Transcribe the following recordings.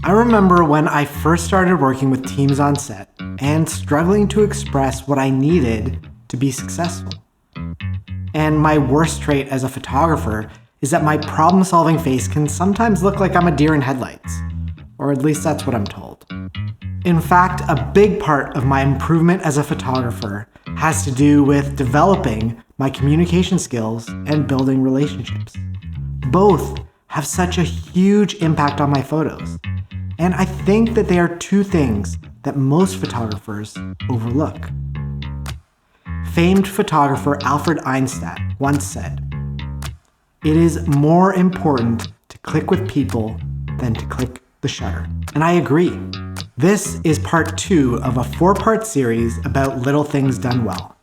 I remember when I first started working with teams on set and struggling to express what I needed to be successful. And my worst trait as a photographer is that my problem-solving face can sometimes look like I'm a deer in headlights, or at least that's what I'm told. In fact, a big part of my improvement as a photographer has to do with developing my communication skills and building relationships. Both have such a huge impact on my photos, and I think that they are two things that most photographers overlook. Famed photographer Albert Einstein once said, "It is more important to click with people than to click the shutter." And I agree. This is part 2 of a 4-part series about little things done well.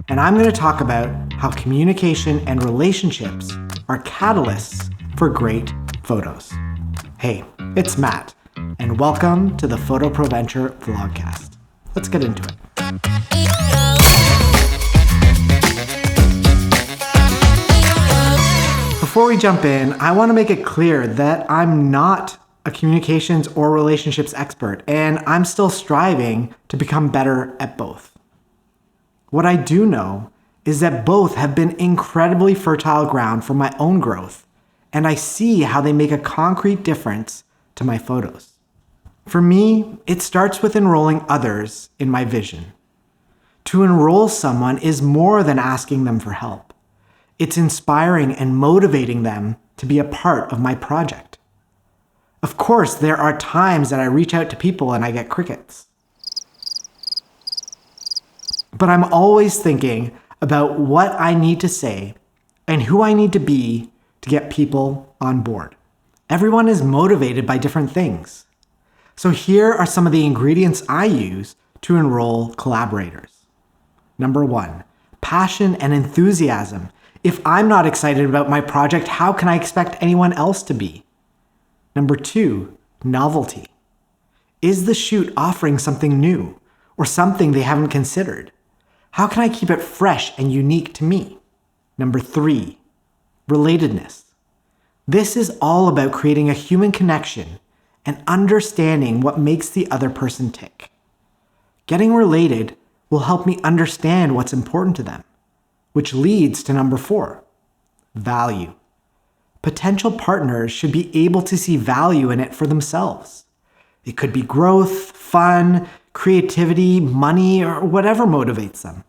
And I'm going to talk about how communication and relationships are catalysts for great photos. Hey, it's Matt, and welcome to the Photo Pro Venture Vlogcast. Let's get into it. Before we jump in, I want to make it clear that I'm not a communications or relationships expert, and I'm still striving to become better at both. What I do know is that both have been incredibly fertile ground for my own growth, and I see how they make a concrete difference to my photos. For me, it starts with enrolling others in my vision. To enroll someone is more than asking them for help. It's inspiring and motivating them to be a part of my project. Of course, there are times that I reach out to people and I get crickets. But I'm always thinking about what I need to say and who I need to be to get people on board. Everyone is motivated by different things. So here are some of the ingredients I use to enroll collaborators. Number 1, passion and enthusiasm. If I'm not excited about my project, how can I expect anyone else to be? Number 2, novelty. Is the shoot offering something new or something they haven't considered? How can I keep it fresh and unique to me? Number 3, relatedness. This is all about creating a human connection and understanding what makes the other person tick. Getting related will help me understand what's important to them, which leads to number 4, value. Potential partners should be able to see value in it for themselves. It could be growth, fun, creativity, money, or whatever motivates them.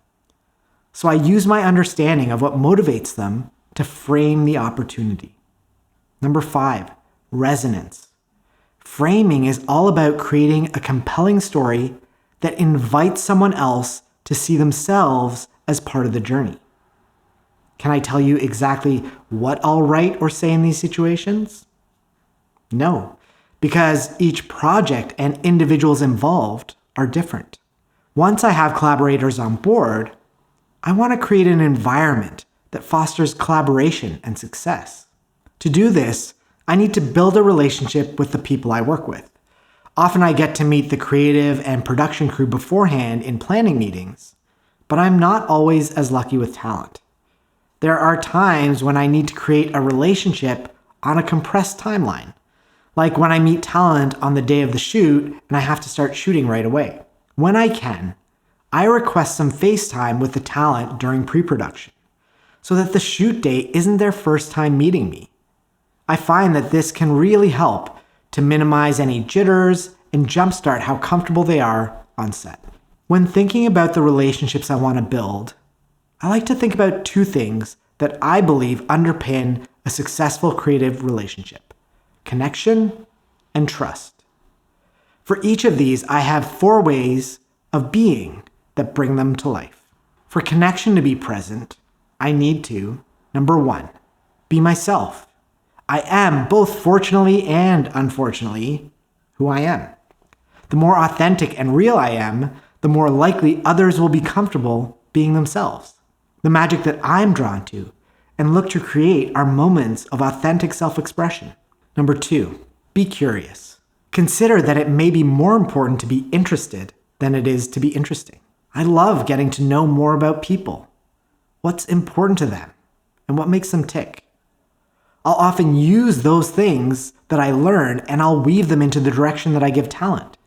So I use my understanding of what motivates them to frame the opportunity. Number 5, resonance. Framing is all about creating a compelling story that invites someone else to see themselves as part of the journey. Can I tell you exactly what I'll write or say in these situations? No, because each project and individuals involved are different. Once I have collaborators on board, I want to create an environment that fosters collaboration and success. To do this, I need to build a relationship with the people I work with. Often I get to meet the creative and production crew beforehand in planning meetings, but I'm not always as lucky with talent. There are times when I need to create a relationship on a compressed timeline, like when I meet talent on the day of the shoot and I have to start shooting right away. When I can, I request some FaceTime with the talent during pre-production, so that the shoot date isn't their first time meeting me. I find that this can really help to minimize any jitters and jumpstart how comfortable they are on set. When thinking about the relationships I want to build, I like to think about 2 things that I believe underpin a successful creative relationship: connection and trust. For each of these, I have 4 ways of being that bring them to life. For connection to be present, I need to, number 1, be myself. I am, both fortunately and unfortunately, who I am. The more authentic and real I am, the more likely others will be comfortable being themselves. The magic that I'm drawn to and look to create are moments of authentic self-expression. Number 2, be curious. Consider that it may be more important to be interested than it is to be interesting. I love getting to know more about people, what's important to them, and what makes them tick. I'll often use those things that I learn and I'll weave them into the direction that I give talent.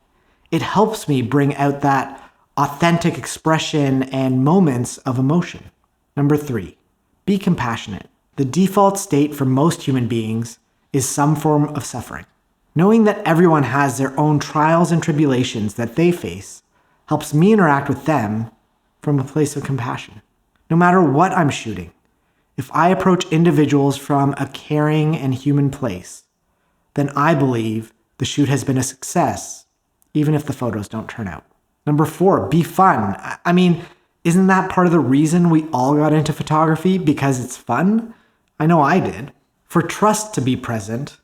It helps me bring out that authentic expression and moments of emotion. Number 3, be compassionate. The default state for most human beings is some form of suffering. Knowing that everyone has their own trials and tribulations that they face helps me interact with them from a place of compassion. No matter what I'm shooting, if I approach individuals from a caring and human place, then I believe the shoot has been a success, even if the photos don't turn out. Number 4, be fun. I mean, isn't that part of the reason we all got into photography? Because it's fun? I know I did. For trust to be present,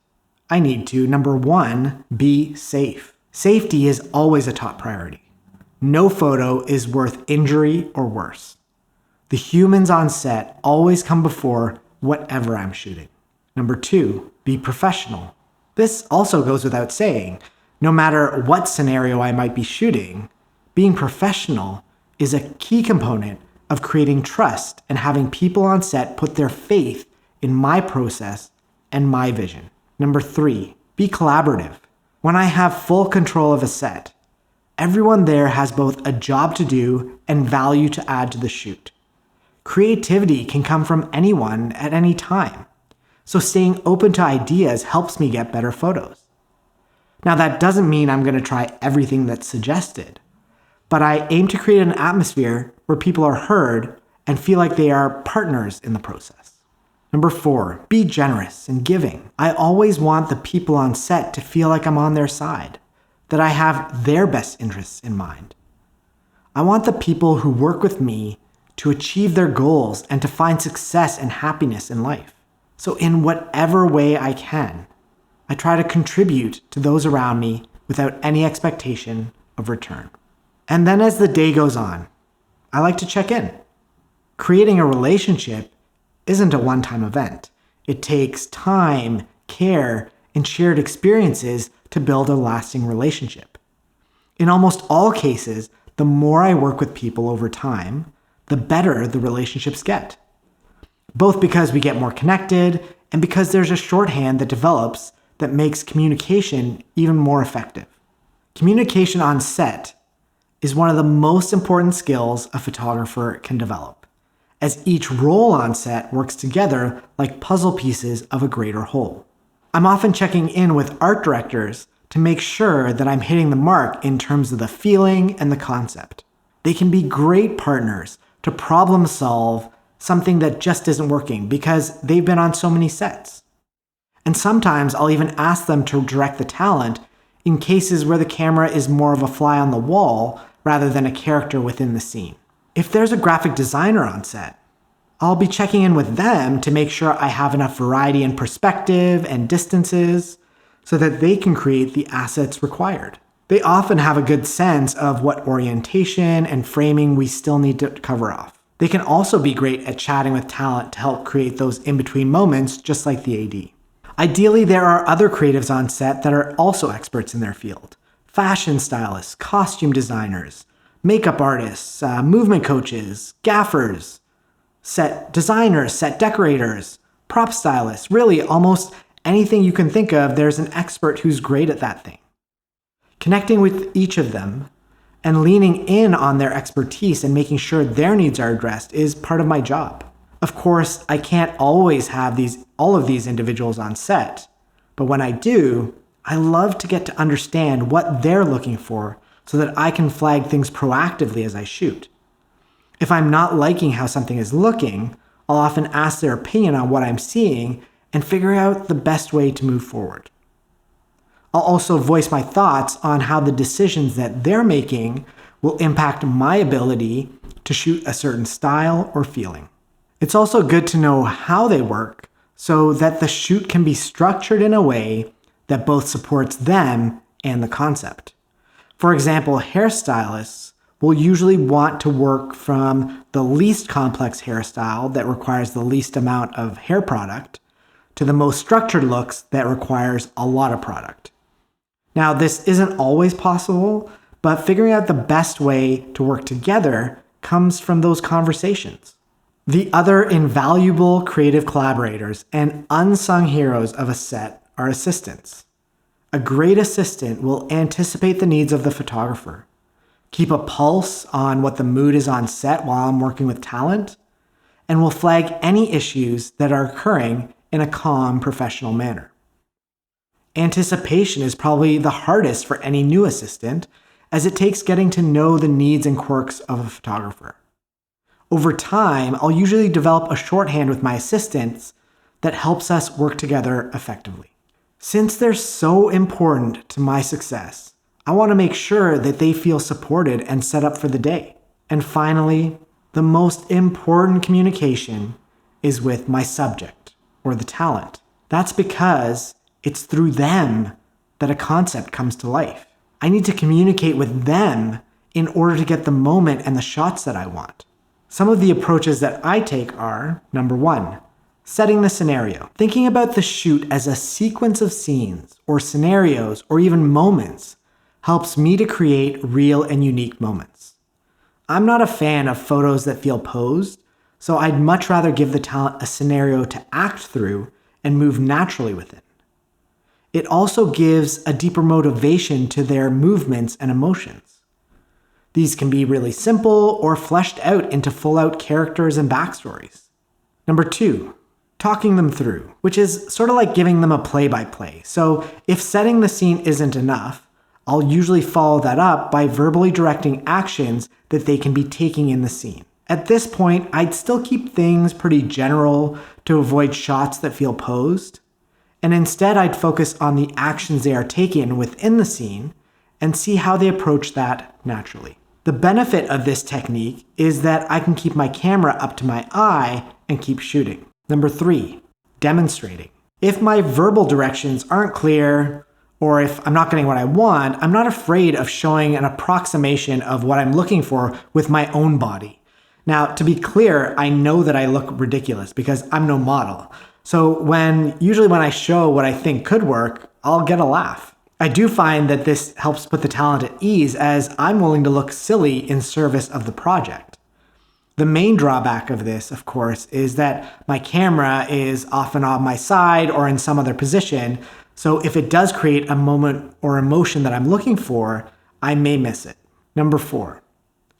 I need to, number 1, be safe. Safety is always a top priority. No photo is worth injury or worse. The humans on set always come before whatever I'm shooting. Number 2, be professional. This also goes without saying. No matter what scenario I might be shooting, being professional is a key component of creating trust and having people on set put their faith in my process and my vision. Number 3, be collaborative. When I have full control of a set, everyone there has both a job to do and value to add to the shoot. Creativity can come from anyone at any time, so staying open to ideas helps me get better photos. Now, that doesn't mean I'm going to try everything that's suggested, but I aim to create an atmosphere where people are heard and feel like they are partners in the process. Number 4, be generous and giving. I always want the people on set to feel like I'm on their side, that I have their best interests in mind. I want the people who work with me to achieve their goals and to find success and happiness in life. So in whatever way I can, I try to contribute to those around me without any expectation of return. And then as the day goes on, I like to check in. Creating a relationship isn't a one-time event. It takes time, care, and shared experiences to build a lasting relationship. In almost all cases, the more I work with people over time, the better the relationships get. Both because we get more connected and because there's a shorthand that develops that makes communication even more effective. Communication on set is one of the most important skills a photographer can develop, as each role on set works together like puzzle pieces of a greater whole. I'm often checking in with art directors to make sure that I'm hitting the mark in terms of the feeling and the concept. They can be great partners to problem solve something that just isn't working because they've been on so many sets. And sometimes I'll even ask them to direct the talent in cases where the camera is more of a fly on the wall rather than a character within the scene. If there's a graphic designer on set, I'll be checking in with them to make sure I have enough variety in perspective and distances so that they can create the assets required. They often have a good sense of what orientation and framing we still need to cover off. They can also be great at chatting with talent to help create those in-between moments, just like the AD. Ideally, there are other creatives on set that are also experts in their field. Fashion stylists, costume designers, makeup artists, movement coaches, gaffers, set designers, set decorators, prop stylists. Really, almost anything you can think of, there's an expert who's great at that thing. Connecting with each of them and leaning in on their expertise and making sure their needs are addressed is part of my job. Of course, I can't always have all of these individuals on set, but when I do, I love to get to understand what they're looking for so that I can flag things proactively as I shoot. If I'm not liking how something is looking, I'll often ask their opinion on what I'm seeing and figure out the best way to move forward. I'll also voice my thoughts on how the decisions that they're making will impact my ability to shoot a certain style or feeling. It's also good to know how they work so that the shoot can be structured in a way that both supports them and the concept. For example, hairstylists will usually want to work from the least complex hairstyle that requires the least amount of hair product to the most structured looks that requires a lot of product. Now, this isn't always possible, but figuring out the best way to work together comes from those conversations. The other invaluable creative collaborators and unsung heroes of a set are assistants. A great assistant will anticipate the needs of the photographer, keep a pulse on what the mood is on set while I'm working with talent, and will flag any issues that are occurring in a calm, professional manner. Anticipation is probably the hardest for any new assistant, as it takes getting to know the needs and quirks of a photographer. Over time, I'll usually develop a shorthand with my assistants that helps us work together effectively. Since they're so important to my success, I want to make sure that they feel supported and set up for the day. And finally, the most important communication is with my subject, or the talent. That's because it's through them that a concept comes to life. I need to communicate with them in order to get the moment and the shots that I want. Some of the approaches that I take are, number 1, setting the scenario. Thinking about the shoot as a sequence of scenes or scenarios or even moments helps me to create real and unique moments. I'm not a fan of photos that feel posed, so I'd much rather give the talent a scenario to act through and move naturally within. It also gives a deeper motivation to their movements and emotions. These can be really simple or fleshed out into full-out characters and backstories. Number 2, talking them through, which is sort of like giving them a play-by-play. So if setting the scene isn't enough, I'll usually follow that up by verbally directing actions that they can be taking in the scene. At this point, I'd still keep things pretty general to avoid shots that feel posed, and instead I'd focus on the actions they are taking within the scene and see how they approach that naturally. The benefit of this technique is that I can keep my camera up to my eye and keep shooting. Number 3, demonstrating. If my verbal directions aren't clear, or if I'm not getting what I want, I'm not afraid of showing an approximation of what I'm looking for with my own body. Now, to be clear, I know that I look ridiculous because I'm no model. So usually when I show what I think could work, I'll get a laugh. I do find that this helps put the talent at ease, as I'm willing to look silly in service of the project. The main drawback of this, of course, is that my camera is often on my side or in some other position, so if it does create a moment or emotion that I'm looking for, I may miss it. Number 4,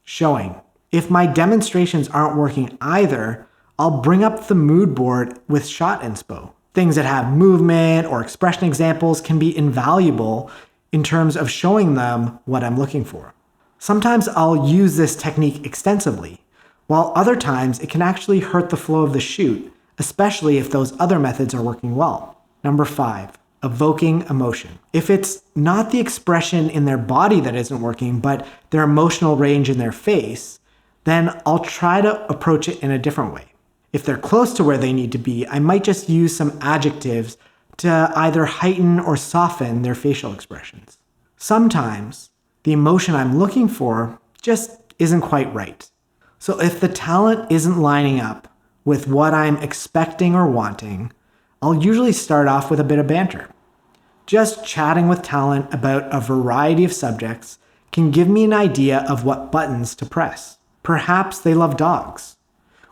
showing. If my demonstrations aren't working either, I'll bring up the mood board with shot inspo. Things that have movement or expression examples can be invaluable in terms of showing them what I'm looking for. Sometimes I'll use this technique extensively, while other times it can actually hurt the flow of the shoot, especially if those other methods are working well. Number 5, evoking emotion. If it's not the expression in their body that isn't working, but their emotional range in their face, then I'll try to approach it in a different way. If they're close to where they need to be, I might just use some adjectives to either heighten or soften their facial expressions. Sometimes the emotion I'm looking for just isn't quite right. So if the talent isn't lining up with what I'm expecting or wanting, I'll usually start off with a bit of banter. Just chatting with talent about a variety of subjects can give me an idea of what buttons to press. Perhaps they love dogs,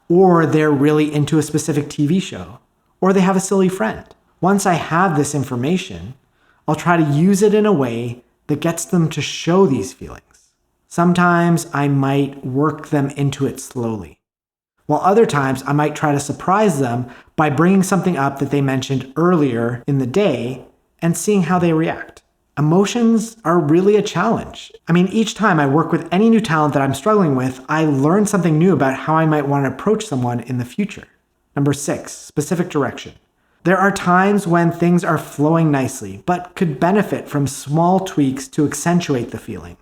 or they're really into a specific TV show, or they have a silly friend. Once I have this information, I'll try to use it in a way that gets them to show these feelings. Sometimes I might work them into it slowly, while other times I might try to surprise them by bringing something up that they mentioned earlier in the day and seeing how they react. Emotions are really a challenge. Each time I work with any new talent that I'm struggling with, I learn something new about how I might want to approach someone in the future. Number 6, specific direction. There are times when things are flowing nicely, but could benefit from small tweaks to accentuate the feeling.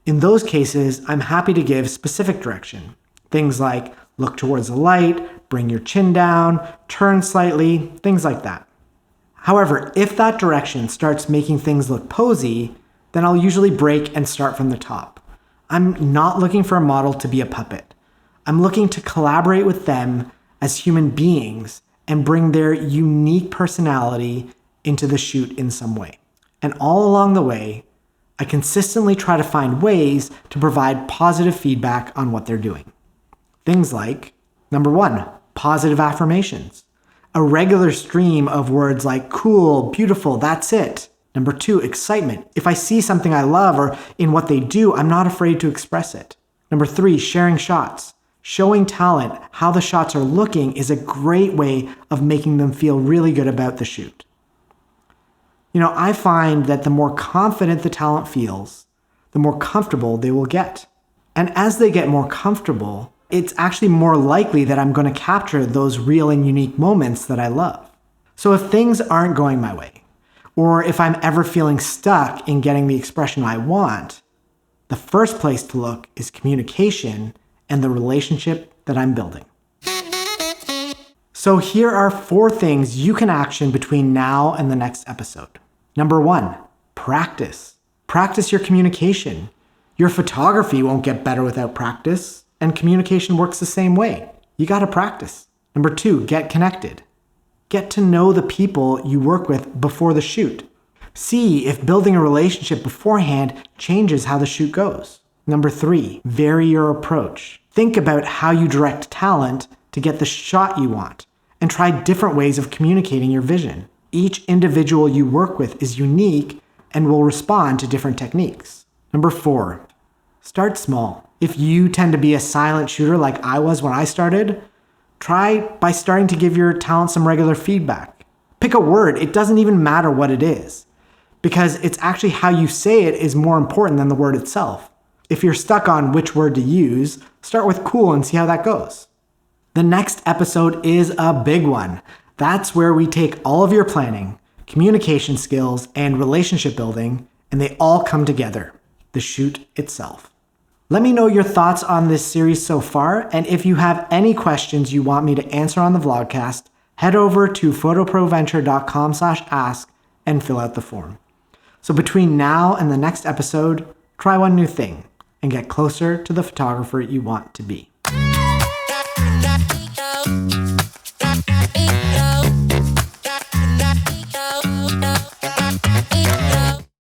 In those cases, I'm happy to give specific direction. Things like look towards the light, bring your chin down, turn slightly, things like that. However, if that direction starts making things look posy, then I'll usually break and start from the top. I'm not looking for a model to be a puppet. I'm looking to collaborate with them as human beings and bring their unique personality into the shoot in some way. And all along the way, I consistently try to find ways to provide positive feedback on what they're doing. Things like, Number 1, positive affirmations. A regular stream of words like cool, beautiful, that's it. Number 2, excitement. If I see something I love or in what they do, I'm not afraid to express it. Number 3, sharing shots. Showing talent how the shots are looking is a great way of making them feel really good about the shoot. I find that the more confident the talent feels, the more comfortable they will get. And as they get more comfortable, it's actually more likely that I'm going to capture those real and unique moments that I love. So if things aren't going my way, or if I'm ever feeling stuck in getting the expression I want, the first place to look is communication and the relationship that I'm building. So here are 4 things you can action between now and the next episode. Number 1, practice. Practice your communication. Your photography won't get better without practice, and communication works the same way. You gotta practice. Number 2, get connected. Get to know the people you work with before the shoot. See if building a relationship beforehand changes how the shoot goes. Number 3, vary your approach. Think about how you direct talent to get the shot you want, and try different ways of communicating your vision. Each individual you work with is unique and will respond to different techniques. Number 4, start small. If you tend to be a silent shooter like I was when I started, try by starting to give your talent some regular feedback. Pick a word, it doesn't even matter what it is, because it's actually how you say it is more important than the word itself. If you're stuck on which word to use, start with cool and see how that goes. The next episode is a big one. That's where we take all of your planning, communication skills, and relationship building, and they all come together, the shoot itself. Let me know your thoughts on this series so far, and if you have any questions you want me to answer on the vlogcast, head over to photoproventure.com/ask and fill out the form. So between now and the next episode, try one new thing and get closer to the photographer you want to be.